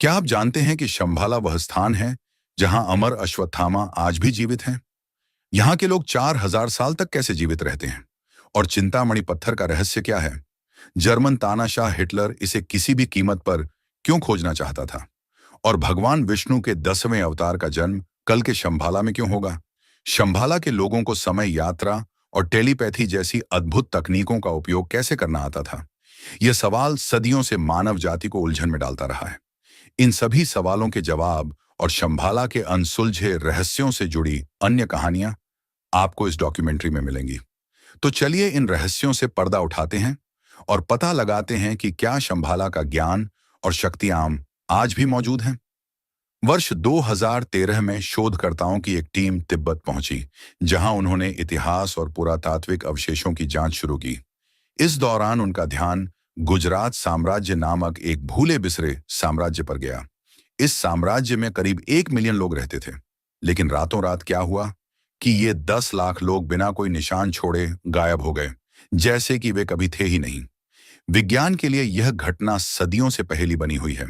क्या आप जानते हैं कि शंभाला वह स्थान है जहां अमर अश्वत्थामा आज भी जीवित हैं? यहाँ के लोग 4000 साल तक कैसे जीवित रहते हैं? और चिंतामणि पत्थर का रहस्य क्या है? जर्मन तानाशाह हिटलर इसे किसी भी कीमत पर क्यों खोजना चाहता था? और भगवान विष्णु के 10वें अवतार का जन्म कल के शंभाला में क्यों होगा? शंभाला के लोगों को समय यात्रा और टेलीपैथी जैसी अद्भुत तकनीकों का उपयोग कैसे करना आता था? यह सवाल सदियों से मानव जाति को उलझन में डालता रहा है। इन सभी सवालों के जवाब और शंभाला के अनसुलझे रहस्यों से जुड़ी अन्य कहानियां आपको इस डॉक्यूमेंट्री में मिलेंगी। तो चलिए इन रहस्यों से पर्दा उठाते हैं और पता लगाते हैं कि क्या शंभाला का ज्ञान और शक्तियां आज भी मौजूद हैं। वर्ष 2013 में शोधकर्ताओं की एक टीम तिब्बत पहुंची, जहां उन्होंने इतिहास और पुरातात्विक अवशेषों की जांच शुरू की। इस दौरान उनका ध्यान गुजरात साम्राज्य नामक एक भूले बिसरे साम्राज्य पर गया। इस साम्राज्य में करीब 1 मिलियन लोग रहते थे। लेकिन रातों रात क्या हुआ कि ये 10 लाख लोग बिना कोई निशान छोड़े गायब हो गए, जैसे कि वे कभी थे ही नहीं। विज्ञान के लिए यह घटना सदियों से पहेली बनी हुई है,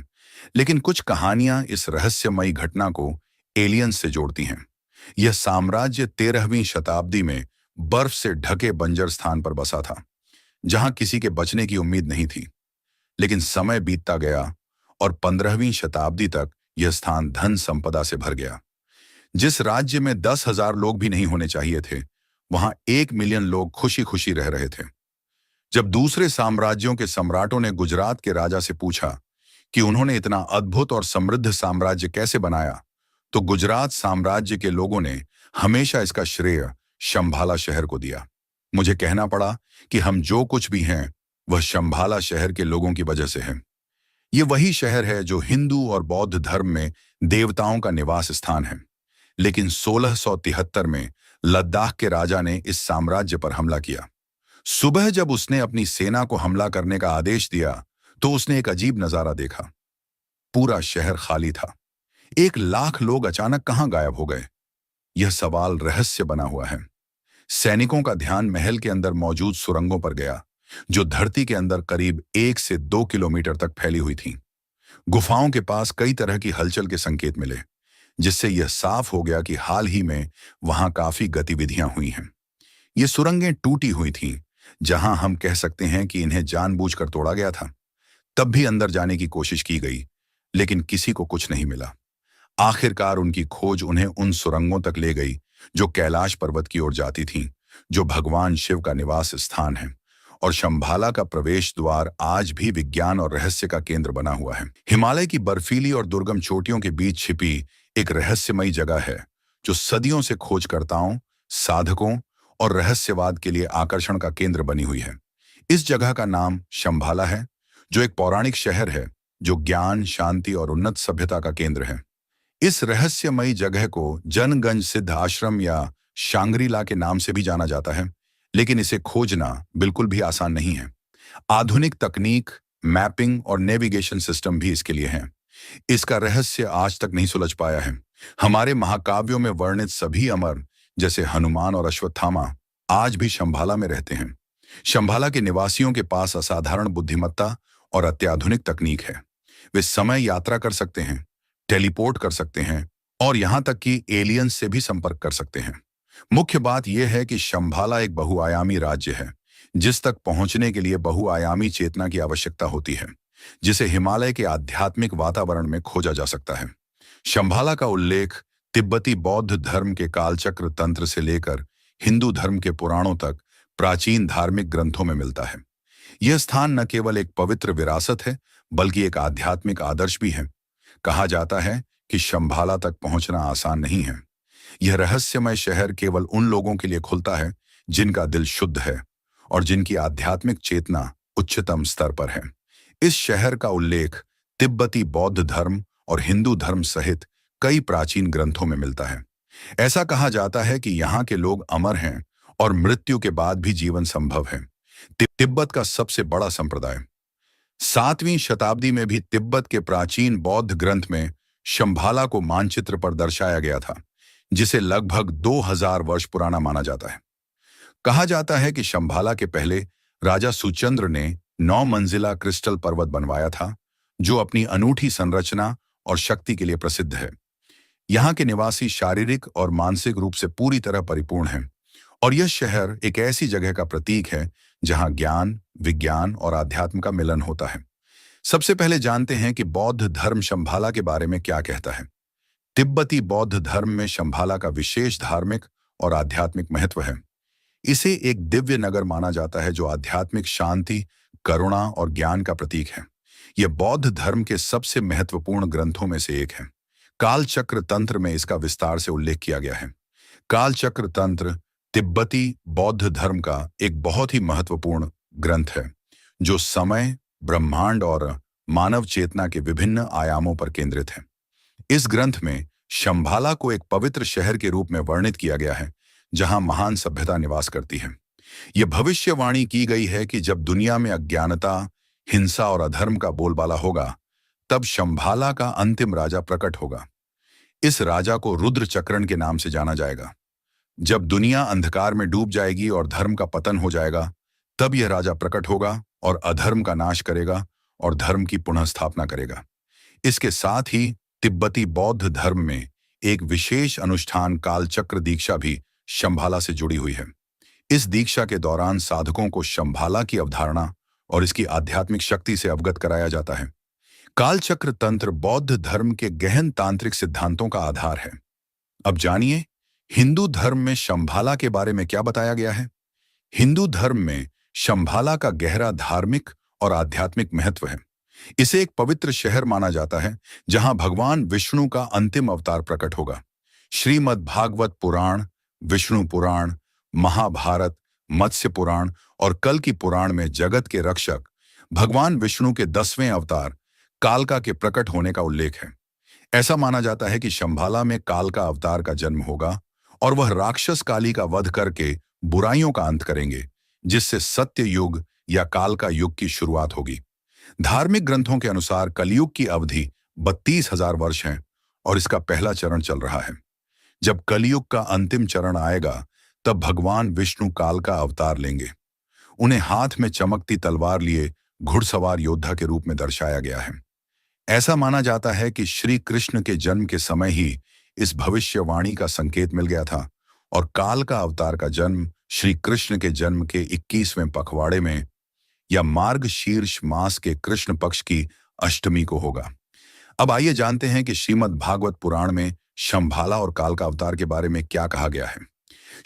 लेकिन कुछ कहानियां इस रहस्यमयी घटना को एलियंस से जोड़ती हैं। यह साम्राज्य 13वीं शताब्दी में बर्फ से ढके बंजर स्थान पर बसा था, जहां किसी के बचने की उम्मीद नहीं थी। लेकिन समय बीतता गया और 15वीं शताब्दी तक यह स्थान धन संपदा से भर गया। जिस राज्य में 10,000 लोग भी नहीं होने चाहिए थे, वहां 1 मिलियन लोग खुशी खुशी रह रहे थे। जब दूसरे साम्राज्यों के सम्राटों ने गुजरात के राजा से पूछा कि उन्होंने इतना अद्भुत और समृद्ध साम्राज्य कैसे बनाया, तो गुजरात साम्राज्य के लोगों ने हमेशा इसका श्रेय शंभाला शहर को दिया। मुझे कहना पड़ा कि हम जो कुछ भी हैं, वह शंभाला शहर के लोगों की वजह से है। ये वही शहर है जो हिंदू और बौद्ध धर्म में देवताओं का निवास स्थान है। लेकिन 1673 में लद्दाख के राजा ने इस साम्राज्य पर हमला किया। सुबह जब उसने अपनी सेना को हमला करने का आदेश दिया, तो उसने एक अजीब नजारा देखा। पूरा शहर खाली था। 1 लाख लोग अचानक कहां गायब हो गए? यह सवाल रहस्य बना हुआ है। सैनिकों का ध्यान महल के अंदर मौजूद सुरंगों पर गया, जो धरती के अंदर करीब 1 से 2 किलोमीटर तक फैली हुई थीं। गुफाओं के पास कई तरह की हलचल के संकेत मिले, जिससे यह साफ हो गया कि हाल ही में वहां काफी गतिविधियां हुई हैं। ये सुरंगें टूटी हुई थीं, जहां हम कह सकते हैं कि इन्हें जानबूझकर तोड़ा गया था। तब भी अंदर जाने की कोशिश की गई, लेकिन किसी को कुछ नहीं मिला। आखिरकार उनकी खोज उन्हें उन सुरंगों तक ले गई जो कैलाश पर्वत की ओर जाती थीं, जो भगवान शिव का निवास स्थान है। और शंभाला का प्रवेश द्वार आज भी विज्ञान और रहस्य का केंद्र बना हुआ है। हिमालय की बर्फीली और दुर्गम चोटियों के बीच छिपी एक रहस्यमयी जगह है, जो सदियों से खोजकर्ताओं, साधकों और रहस्यवाद के लिए आकर्षण का केंद्र बनी हुई है। इस जगह का नाम शंभाला है, जो एक पौराणिक शहर है जो ज्ञान, शांति और उन्नत सभ्यता का केंद्र है। इस रहस्यमयी जगह को जनगंज सिद्ध आश्रम या शांग्रीला के नाम से भी जाना जाता है, लेकिन इसे खोजना बिल्कुल भी आसान नहीं है। आधुनिक तकनीक, मैपिंग और नेविगेशन सिस्टम भी इसके लिए हैं। इसका रहस्य आज तक नहीं सुलझ पाया है। हमारे महाकाव्यों में वर्णित सभी अमर, जैसे हनुमान और अश्वत्थामा, आज भी शंभाला में रहते हैं। शंभाला के निवासियों के पास असाधारण बुद्धिमत्ता और अत्याधुनिक तकनीक है। वे समय यात्रा कर सकते हैं, टेलीपोर्ट कर सकते हैं और यहां तक कि एलियंस से भी संपर्क कर सकते हैं। मुख्य बात यह है कि शंभाला एक बहुआयामी राज्य है, जिस तक पहुंचने के लिए बहुआयामी चेतना की आवश्यकता होती है, जिसे हिमालय के आध्यात्मिक वातावरण में खोजा जा सकता है। शंभाला का उल्लेख तिब्बती बौद्ध धर्म के कालचक्र तंत्र से लेकर हिंदू धर्म के पुराणों तक प्राचीन धार्मिक ग्रंथों में मिलता है। यह स्थान न केवल एक पवित्र विरासत है, बल्कि एक आध्यात्मिक आदर्श भी है। कहा जाता है कि शंभाला तक पहुंचना आसान नहीं है। यह रहस्यमय शहर केवल उन लोगों के लिए खुलता है जिनका दिल शुद्ध है और जिनकी आध्यात्मिक चेतना उच्चतम स्तर पर है। इस शहर का उल्लेख तिब्बती बौद्ध धर्म और हिंदू धर्म सहित कई प्राचीन ग्रंथों में मिलता है। ऐसा कहा जाता है कि यहाँ के लोग अमर हैं और मृत्यु के बाद भी जीवन संभव है। तिब्बत का सबसे बड़ा संप्रदाय 7वीं शताब्दी में भी तिब्बत के प्राचीन बौद्ध ग्रंथ में शंभाला को मानचित्र पर दर्शाया गया था, जिसे लगभग 2000 वर्ष पुराना माना जाता है। कहा जाता है कि शंभाला के पहले राजा सुचंद्र ने 9 मंजिला क्रिस्टल पर्वत बनवाया था, जो अपनी अनूठी संरचना और शक्ति के लिए प्रसिद्ध है। यहाँ के निवासी शारीरिक और मानसिक रूप से पूरी तरह परिपूर्ण हैं, और यह शहर एक ऐसी जगह का प्रतीक है जहाँ ज्ञान, विज्ञान और आध्यात्म का मिलन होता है। सबसे पहले जानते हैं कि बौद्ध धर्म शंभाला के बारे में क्या कहता है। तिब्बती बौद्ध धर्म में शंभाला का विशेष धार्मिक और आध्यात्मिक महत्व है। इसे एक दिव्य नगर माना जाता है जो आध्यात्मिक शांति, करुणा और ज्ञान का प्रतीक है। यह बौद्ध धर्म के सबसे महत्वपूर्ण ग्रंथों में से एक है। कालचक्र तंत्र में इसका विस्तार से उल्लेख किया गया है। कालचक्र तंत्र तिब्बती बौद्ध धर्म का एक बहुत ही महत्वपूर्ण ग्रंथ है, जो समय, ब्रह्मांड और मानव चेतना के विभिन्न आयामों पर केंद्रित है। इस ग्रंथ में शंभाला को एक पवित्र शहर के रूप में वर्णित किया गया है, जहां महान सभ्यता निवास करती है। यह भविष्यवाणी की गई है कि जब दुनिया में अज्ञानता, हिंसा और अधर्म का बोलबाला होगा, तब शंभाला का अंतिम राजा प्रकट होगा। इस राजा को रुद्र चक्रण के नाम से जाना जाएगा। जब दुनिया अंधकार में डूब जाएगी और धर्म का पतन हो जाएगा, तब यह राजा प्रकट होगा और अधर्म का नाश करेगा और धर्म की पुनः स्थापना करेगा। इसके साथ ही तिब्बती बौद्ध धर्म में एक विशेष अनुष्ठान कालचक्र दीक्षा भी शंभाला से जुड़ी हुई है। इस दीक्षा के दौरान साधकों को शंभाला की अवधारणा और इसकी आध्यात्मिक शक्ति से अवगत कराया जाता है। कालचक्र तंत्र बौद्ध धर्म के गहन तांत्रिक सिद्धांतों का आधार है। अब जानिए, हिंदू धर्म में शंभाला के बारे में क्या बताया गया है। हिंदू धर्म में शंभाला का गहरा धार्मिक और आध्यात्मिक महत्व है। इसे एक पवित्र शहर माना जाता है जहां भगवान विष्णु का अंतिम अवतार प्रकट होगा। श्रीमद् भागवत पुराण, विष्णु पुराण, महाभारत, मत्स्य पुराण और कल की पुराण में जगत के रक्षक भगवान विष्णु के 10वें अवतार कालका के प्रकट होने का उल्लेख है। ऐसा माना जाता है कि शंभाला में कालका अवतार का जन्म होगा और वह राक्षस काली का वध करके बुराइयों का अंत करेंगे, जिससे सत्य युग या कालका युग की शुरुआत होगी। धार्मिक ग्रंथों के अनुसार कलयुग की अवधि 32,000 वर्ष है और इसका पहला चरण चल रहा है। जब कलयुग का अंतिम चरण आएगा, तब भगवान विष्णु काल का अवतार लेंगे। उन्हें हाथ में चमकती तलवार लिए घुड़सवार योद्धा के रूप में दर्शाया गया है। ऐसा माना जाता है कि श्री कृष्ण के जन्म के समय ही इस भविष्यवाणी का संकेत मिल गया था और काल का अवतार का जन्म श्री कृष्ण के जन्म के 21वें पखवाड़े में या मार्ग शीर्ष मास के कृष्ण पक्ष की अष्टमी को होगा। अब आइए जानते हैं कि श्रीमद् भागवत पुराण में शंभाला और काल का अवतार के बारे में क्या कहा गया है।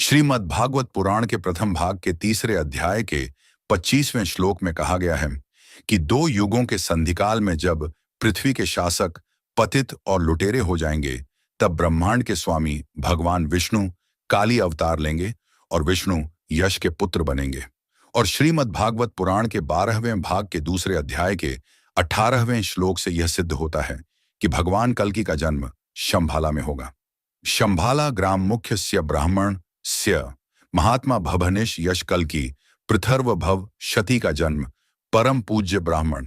श्रीमद् भागवत पुराण के प्रथम भाग के 3 अध्याय के 25वें श्लोक में कहा गया है कि 2 युगों के संधिकाल में जब पृथ्वी के शासक पतित और लुटेरे हो जाएंगे, तब ब्रह्मांड के स्वामी भगवान विष्णु काली अवतार लेंगे और विष्णु यश के पुत्र बनेंगे। और श्रीमद् भागवत पुराण के 12वें भाग के 2 अध्याय के 18वें श्लोक से यह सिद्ध होता है कि भगवान कल्कि का जन्म शंभाला में होगा। शंभाला ग्राम मुख्य स्य ब्राह्मण स्य महात्मा भभनिश यश कल्कि पृथर्व भव शती का जन्म परम पूज्य ब्राह्मण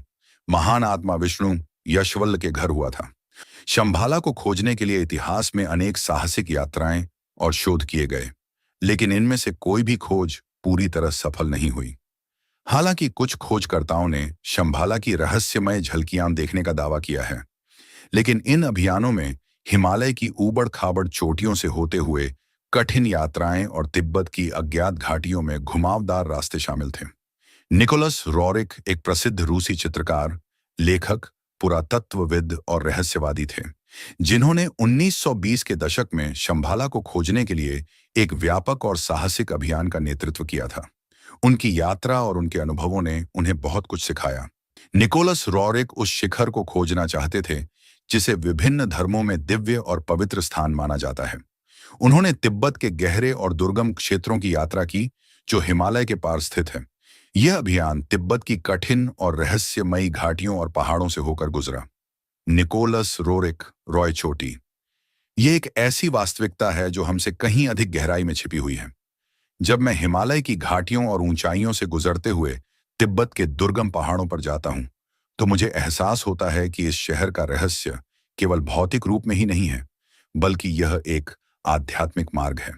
महान आत्मा विष्णु यशवल्ल के घर हुआ था। शंभाला को खोजने के लिए इतिहास में अनेक साहसिक यात्राएं और शोध किए गए, लेकिन इनमें से कोई भी खोज पूरी तरह सफल नहीं हुई। हालांकि कुछ खोजकर्ताओं ने शंभाला की रहस्यमय झलकियां देखने का दावा किया है, लेकिन इन अभियानों में हिमालय की ऊबड़-खाबड़ चोटियों से होते हुए कठिन यात्राएं और तिब्बत की अज्ञात घाटियों में घुमावदार रास्ते शामिल थे। निकोलस रोरिक एक प्रसिद्ध रूसी चित्रकार, लेखक, पुरातत्वविद और रहस्यवादी थे, जिन्होंने 1920 के दशक में शंभाला को खोजने के लिए एक व्यापक और साहसिक अभियान का नेतृत्व किया था। उनकी यात्रा और उनके अनुभवों ने उन्हें बहुत कुछ सिखाया। निकोलस रोरिक उस शिखर को खोजना चाहते थे जिसे विभिन्न धर्मों में दिव्य और पवित्र स्थान माना जाता है। उन्होंने तिब्बत के गहरे और दुर्गम क्षेत्रों की यात्रा की जो हिमालय के पार स्थित है। यह अभियान तिब्बत की कठिन और रहस्यमयी घाटियों और पहाड़ों से होकर गुजरा। निकोलस रोरिक रॉय चोटी, ये एक ऐसी वास्तविकता है जो हमसे कहीं अधिक गहराई में छिपी हुई है। जब मैं हिमालय की घाटियों और ऊंचाइयों से गुजरते हुए तिब्बत के दुर्गम पहाड़ों पर जाता हूं, तो मुझे एहसास होता है कि इस शहर का रहस्य केवल भौतिक रूप में ही नहीं है, बल्कि यह एक आध्यात्मिक मार्ग है।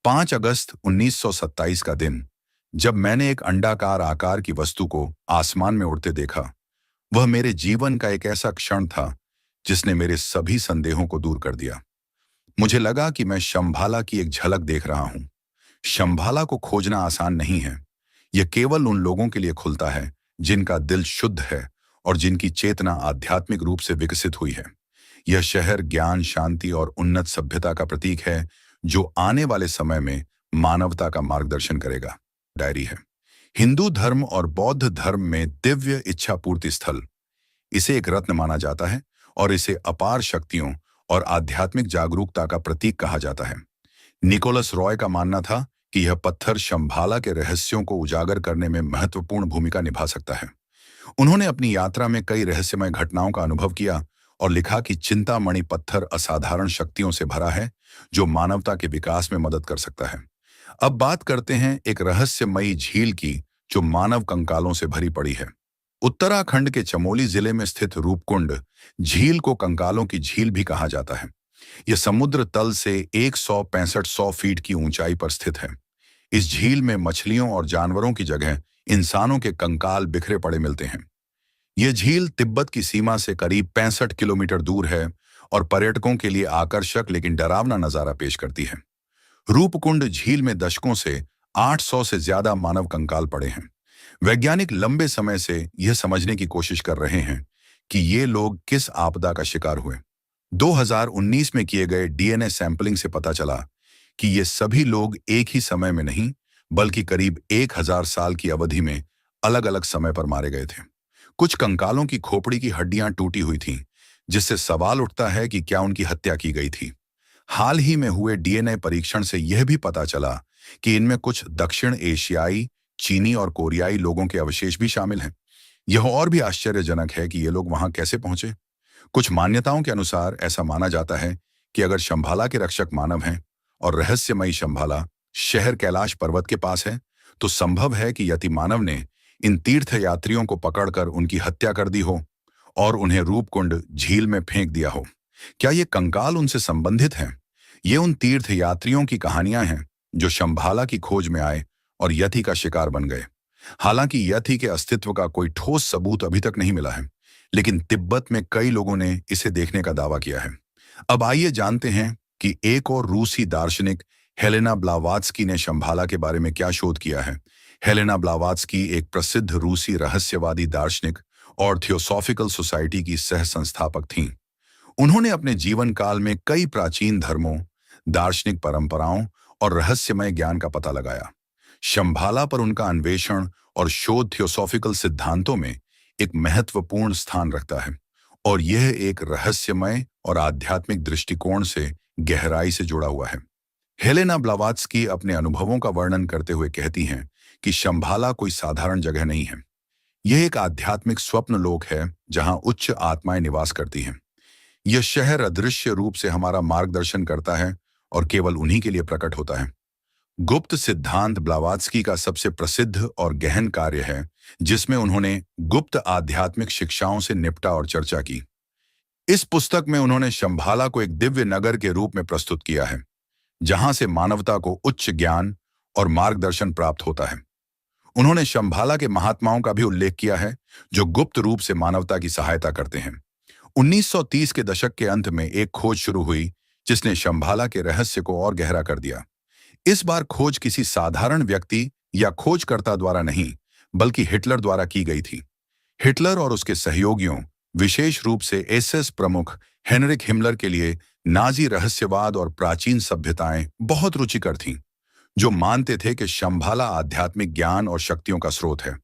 5 अगस्त 1927 का दिन, जब मैंने एक अंडाकार आकार की वस्तु को आसमान में उड़ते देखा, वह मेरे जीवन का एक ऐसा क्षण था जिसने मेरे सभी संदेहों को दूर कर दिया। मुझे लगा कि मैं शंभाला की एक झलक देख रहा हूं। शंभाला को खोजना आसान नहीं है। यह केवल उन लोगों के लिए खुलता है जिनका दिल शुद्ध है और जिनकी चेतना आध्यात्मिक रूप से विकसित हुई है। यह शहर ज्ञान, शांति और उन्नत सभ्यता का प्रतीक है जो आने वाले समय में मानवता का मार्गदर्शन करेगा। डायरी है। हिंदू धर्म और बौद्ध धर्म में दिव्य इच्छा पूर्ति स्थल, इसे एक रत्न माना जाता है और इसे अपार शक्तियों और आध्यात्मिक जागरूकता का प्रतीक कहा जाता है। निकोलस रॉय का मानना था कि यह पत्थर शंभाला के रहस्यों को उजागर करने में महत्वपूर्ण भूमिका निभा सकता है। उन्होंने अपनी यात्रा में कई रहस्यमय घटनाओं का अनुभव किया और लिखा कि चिंतामणि पत्थर असाधारण शक्तियों से भरा है जो मानवता के विकास में मदद कर सकता है। अब बात करते हैं एक रहस्यमयी झील की जो मानव कंकालों से भरी पड़ी है। उत्तराखंड के चमोली जिले में स्थित रूपकुंड झील को कंकालों की झील भी कहा जाता है। यह समुद्र तल से 165 फीट की ऊंचाई पर स्थित है। इस झील में मछलियों और जानवरों की जगह इंसानों के कंकाल बिखरे पड़े मिलते हैं। यह झील तिब्बत की सीमा से करीब 65 किलोमीटर दूर है और पर्यटकों के लिए आकर्षक लेकिन डरावना नजारा पेश करती है। रूपकुंड झील में दशकों से 800 से ज्यादा मानव कंकाल पड़े हैं। वैज्ञानिक लंबे समय से यह समझने की कोशिश कर रहे हैं कि ये लोग किस आपदा का शिकार हुए। 2019 में किए गए डीएनए सैंपलिंग से पता चला कि ये सभी लोग एक ही समय में नहीं बल्कि करीब 1000 साल की अवधि में अलग अलग समय पर मारे गए थे। कुछ कंकालों की खोपड़ी की हड्डियां टूटी हुई थीं, जिससे सवाल उठता है कि क्या उनकी हत्या की गई थी। हाल ही में हुए डीएनए परीक्षण से यह भी पता चला कि इनमें कुछ दक्षिण एशियाई, चीनी और कोरियाई लोगों के अवशेष भी शामिल हैं। यह और भी आश्चर्यजनक है कि ये लोग वहां कैसे पहुंचे। कुछ मान्यताओं के अनुसार ऐसा माना जाता है कि अगर शंभाला के रक्षक मानव हैं और रहस्यमयी शंभाला शहर कैलाश पर्वत के पास है, तो संभव है कि यति मानव ने इन तीर्थ यात्रियों को पकड़कर उनकी हत्या कर दी हो और उन्हें रूपकुंड झील में फेंक दिया हो। क्या ये कंकाल उनसे संबंधित हैं? ये उन तीर्थ यात्रियों की कहानियां हैं जो शंभाला की खोज में आए और यति का शिकार बन गए। हालांकि यति के अस्तित्व का कोई ठोस सबूत अभी तक नहीं मिला है, लेकिन तिब्बत में कई लोगों ने इसे देखने का दावा किया है। अब आइए जानते हैं कि एक और रूसी दार्शनिक हेलेना ब्लावात्स्की ने शंभाला के बारे में क्या शोध किया है। हेलेना ब्लावात्स्की एक प्रसिद्ध रूसी रहस्यवादी दार्शनिक और थियोसॉफिकल सोसाइटी की सह संस्थापक थीं। उन्होंने अपने जीवन काल में कई प्राचीन धर्मों, दार्शनिक परंपराओं और रहस्यमय ज्ञान का पता लगाया। शंभाला पर उनका अन्वेषण और शोध थियोसॉफिकल सिद्धांतों में एक महत्वपूर्ण स्थान रखता है और यह एक रहस्यमय और आध्यात्मिक दृष्टिकोण से गहराई से जुड़ा हुआ है। हेलेना ब्लावात्स्की अपने अनुभवों का वर्णन करते हुए कहती हैं कि शंभाला कोई साधारण जगह नहीं है। यह एक आध्यात्मिक स्वप्न लोक है जहां उच्च आत्माएं निवास करती हैं। यह शहर अदृश्य रूप से हमारा मार्गदर्शन करता है और केवल उन्हीं के लिए प्रकट होता है। गुप्त सिद्धांत ब्लावात्स्की का सबसे प्रसिद्ध और गहन कार्य है, जिसमें उन्होंने गुप्त आध्यात्मिक शिक्षाओं से निपटा और चर्चा की। इस पुस्तक में उन्होंने शंभाला को एक दिव्य नगर के रूप में प्रस्तुत किया है, जहां से मानवता को उच्च ज्ञान और मार्गदर्शन प्राप्त होता है। उन्होंने शंभाला के महात्माओं का भी उल्लेख किया है, जो गुप्त रूप से मानवता की सहायता करते हैं। 1930 के दशक के अंत में एक खोज शुरू हुई, जिसने शंभाला के रहस्य को और गहरा कर दिया। इस बार खोज किसी साधारण व्यक्ति या खोजकर्ता द्वारा नहीं, बल्कि हिटलर द्वारा की गई थी। हिटलर और उसके सहयोगियों, विशेष रूप से एसएस प्रमुख हेनरिक हिमलर के लिए नाजी रहस्यवाद और प्राचीन सभ्यताएं बहुत रुचिकर थीं, जो मानते थे कि शंभाला आध्यात्मिक ज्ञान और शक्तियों का स्रोत है।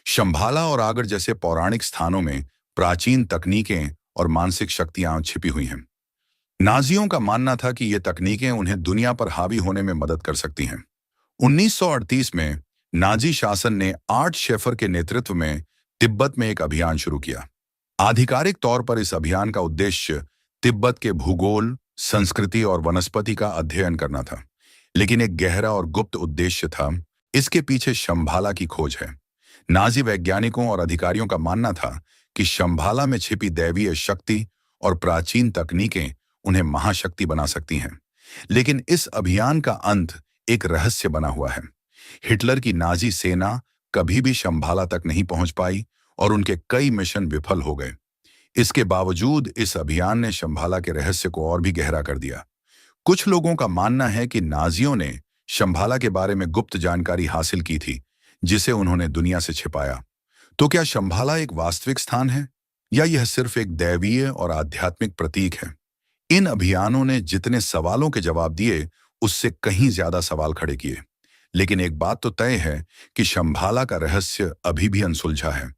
शंभाला और आगर जैसे पौराणिक स्थानों में प्राचीन तकनीकें और मानसिक शक्तियां छिपी हुई हैं। नाजियों का मानना था कि ये तकनीकें उन्हें दुनिया पर हावी होने में मदद कर सकती हैं। 1938 में नाजी शासन ने आर्ट शेफर के नेतृत्व में तिब्बत में एक अभियान शुरू किया। आधिकारिक तौर पर इस अभियान का उद्देश्य तिब्बत के भूगोल, संस्कृति और वनस्पति का अध्ययन करना था, लेकिन एक गहरा और गुप्त उद्देश्य था। इसके पीछे शंभाला की खोज है। नाजी वैज्ञानिकों और अधिकारियों का मानना था कि शंभाला में छिपी दैवीय शक्ति और प्राचीन तकनीकें उन्हें महाशक्ति बना सकती हैं। लेकिन इस अभियान का अंत एक रहस्य बना हुआ है। हिटलर की नाजी सेना कभी भी शंभाला तक नहीं पहुंच पाई और उनके कई मिशन विफल हो गए। इसके बावजूद इस अभियान ने शंभाला के रहस्य को और भी गहरा कर दिया। कुछ लोगों का मानना है कि नाजियों ने शंभाला के बारे में गुप्त जानकारी हासिल की थी, जिसे उन्होंने दुनिया से छिपाया। तो क्या शंभाला एक वास्तविक स्थान है, या यह सिर्फ एक दैवीय और आध्यात्मिक प्रतीक है? इन अभियानों ने जितने सवालों के जवाब दिए, उससे कहीं ज्यादा सवाल खड़े किए। लेकिन एक बात तो तय है कि शंभाला का रहस्य अभी भी अनसुलझा है,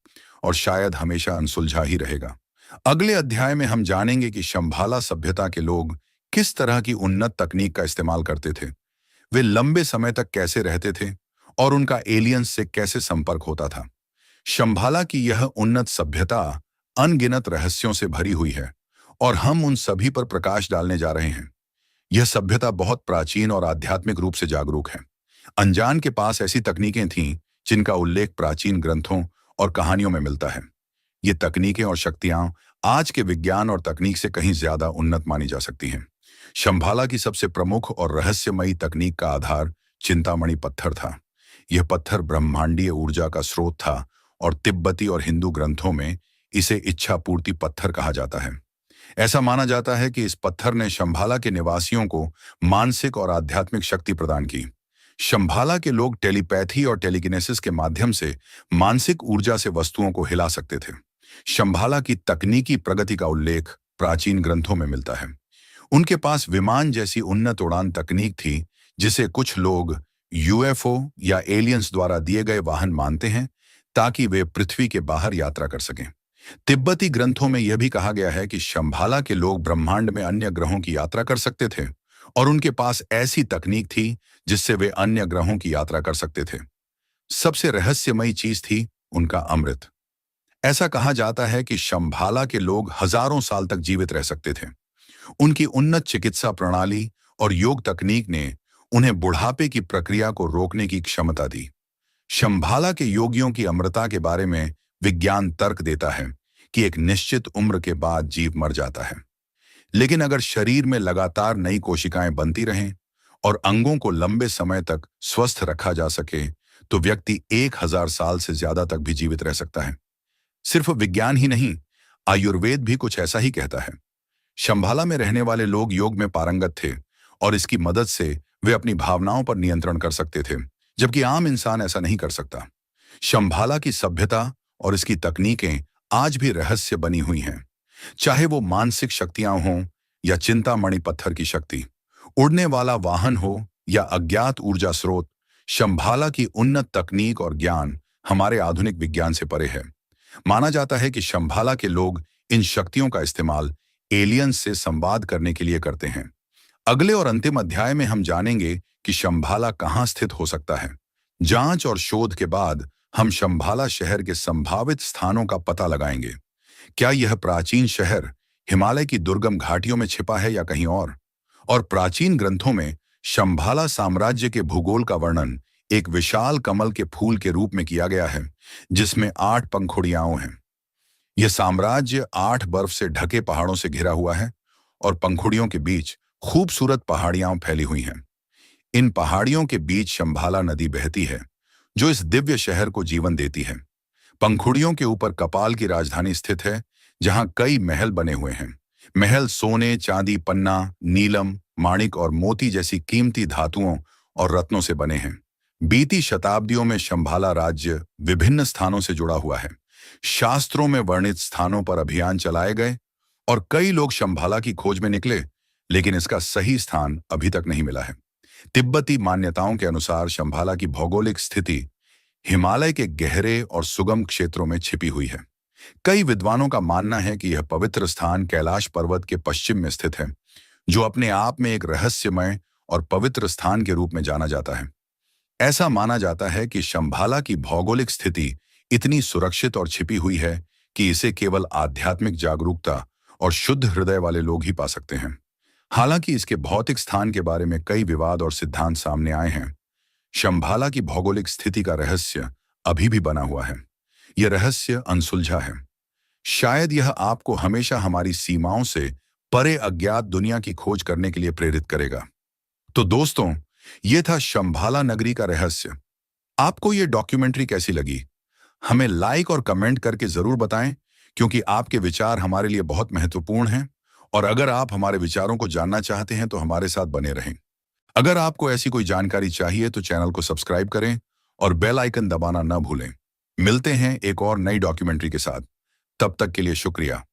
और शायद हमेशा अनसुलझा ही रहेगा। अगले अध्याय में हम जानेंगे कि शंभाला सभ्यता के लोग किस तरह की उन्नत तकनीक का इस्तेमाल करते थे, वे लंबे समय तक कैसे रहते थे, और उनका एलियंस से कैसे संपर्क होता था। शंभाला की यह उन्नत सभ्यता अनगिनत रहस्यों से भरी हुई है, और हम उन सभी पर प्रकाश डालने जा रहे हैं। यह सभ्यता बहुत प्राचीन और आध्यात्मिक रूप से जागरूक है। अनजान के पास ऐसी तकनीकें थीं जिनका उल्लेख प्राचीन ग्रंथों और कहानियों में मिलता है। ये तकनीकें और शक्तियां आज के विज्ञान और तकनीक से कहीं ज्यादा उन्नत मानी जा सकती हैं। शंभाला की सबसे प्रमुख और रहस्यमयी तकनीक का आधार चिंतामणि पत्थर था। यह पत्थर ब्रह्मांडीय ऊर्जा का स्रोत था, और तिब्बती और हिंदू ग्रंथों में इसे इच्छा पूर्ति पत्थर कहा जाता है। ऐसा माना जाता है कि इस पत्थर ने शंभाला के निवासियों को मानसिक और आध्यात्मिक शक्ति प्रदान की। शंभाला के लोग टेलीपैथी और टेलीकिनेसिस के माध्यम से मानसिक ऊर्जा से वस्तुओं को हिला सकते थे। शंभाला की तकनीकी प्रगति का उल्लेख प्राचीन ग्रंथों में मिलता है। उनके पास विमान जैसी उन्नत उड़ान तकनीक थी, जिसे कुछ लोग यूएफओ या एलियंस द्वारा दिए गए वाहन मानते हैं, ताकि वे पृथ्वी के बाहर यात्रा कर सकें। तिब्बती ग्रंथों में यह भी कहा गया है कि शंभाला के लोग ब्रह्मांड में अन्य ग्रहों की यात्रा कर सकते थे, और उनके पास ऐसी तकनीक थी जिससे वे अन्य ग्रहों की यात्रा कर सकते थे। सबसे रहस्यमयी चीज थी उनका अमृत। ऐसा कहा जाता है कि शंभाला के लोग हजारों साल तक जीवित रह सकते थे। उनकी उन्नत चिकित्सा प्रणाली और योग तकनीक ने उन्हें बुढ़ापे की प्रक्रिया को रोकने की क्षमता दी। शंभाला के योगियों की अमरता के बारे में विज्ञान तर्क देता है कि एक निश्चित उम्र के बाद जीव मर जाता है, लेकिन अगर शरीर में लगातार नई कोशिकाएं बनती रहें और अंगों को लंबे समय तक स्वस्थ रखा जा सके, तो व्यक्ति 1000 साल से ज्यादा तक भी जीवित रह सकता है। सिर्फ विज्ञान ही नहीं, आयुर्वेद भी कुछ ऐसा ही कहता है। शंभाला में रहने वाले लोग योग में पारंगत थे, और इसकी मदद से वे अपनी भावनाओं पर नियंत्रण कर सकते थे, जबकि आम इंसान ऐसा नहीं कर सकता। शंभाला की सभ्यता और इसकी तकनीकें आज भी रहस्य बनी हुई हैं। चाहे वो मानसिक शक्तियां हों या चिंतामणि पत्थर की शक्ति, उड़ने वाला वाहन हो या अज्ञात ऊर्जा स्रोत, शंभाला की उन्नत तकनीक और ज्ञान हमारे आधुनिक विज्ञान से परे है। माना जाता है कि शंभाला के लोग इन शक्तियों का इस्तेमाल एलियंस से संवाद करने के लिए करते हैं। अगले और अंतिम अध्याय में हम जानेंगे कि शंभाला कहाँ स्थित हो सकता है। जांच और शोध के बाद हम शंभाला शहर के संभावित स्थानों का पता लगाएंगे। क्या यह प्राचीन शहर हिमालय की दुर्गम घाटियों में छिपा है या कहीं और प्राचीन ग्रंथों में शंभाला साम्राज्य के भूगोल का वर्णन एक विशाल कमल के फूल के रूप में किया गया है, जिसमें 8 पंखुड़ियां हैं। यह साम्राज्य 8 बर्फ से ढके पहाड़ों से घिरा हुआ है, और पंखुड़ियों के बीच खूबसूरत पहाड़ियां फैली हुई हैं। इन पहाड़ियों के बीच शंभाला नदी बहती है, जो इस दिव्य शहर को जीवन देती है। पंखुड़ियों के ऊपर कपाल की राजधानी स्थित है, जहां कई महल बने हुए हैं। महल सोने, चांदी, पन्ना, नीलम, माणिक और मोती जैसी कीमती धातुओं और रत्नों से बने हैं। बीती शताब्दियों में शंभाला राज्य विभिन्न स्थानों से जुड़ा हुआ है। शास्त्रों में वर्णित स्थानों पर अभियान चलाए गए, और कई लोग शंभाला की खोज में निकले, लेकिन इसका सही स्थान अभी तक नहीं मिला है। तिब्बती मान्यताओं के अनुसार शंभाला की भौगोलिक स्थिति हिमालय के गहरे और सुगम क्षेत्रों में छिपी हुई है। कई विद्वानों का मानना है कि यह पवित्र स्थान कैलाश पर्वत के पश्चिम में स्थित है, जो अपने आप में एक रहस्यमय और पवित्र स्थान के रूप में जाना जाता है। ऐसा माना जाता है कि शंभाला की भौगोलिक स्थिति इतनी सुरक्षित और छिपी हुई है कि इसे केवल आध्यात्मिक जागरूकता और शुद्ध हृदय वाले लोग ही पा सकते हैं। हालांकि इसके भौतिक स्थान के बारे में कई विवाद और सिद्धांत सामने आए हैं। शंभाला की भौगोलिक स्थिति का रहस्य अभी भी बना हुआ है। यह रहस्य अनसुलझा है। शायद यह आपको हमेशा हमारी सीमाओं से परे अज्ञात दुनिया की खोज करने के लिए प्रेरित करेगा। तो दोस्तों, यह था शंभाला नगरी का रहस्य। आपको यह डॉक्यूमेंट्री कैसी लगी? हमें लाइक और कमेंट करके जरूर बताएं, क्योंकि आपके विचार हमारे लिए बहुत महत्वपूर्ण हैं। और अगर आप हमारे विचारों को जानना चाहते हैं तो हमारे साथ बने रहें। अगर आपको ऐसी कोई जानकारी चाहिए तो चैनल को सब्सक्राइब करें और बेल आइकन दबाना न भूलें। मिलते हैं एक और नई डॉक्यूमेंट्री के साथ। तब तक के लिए शुक्रिया।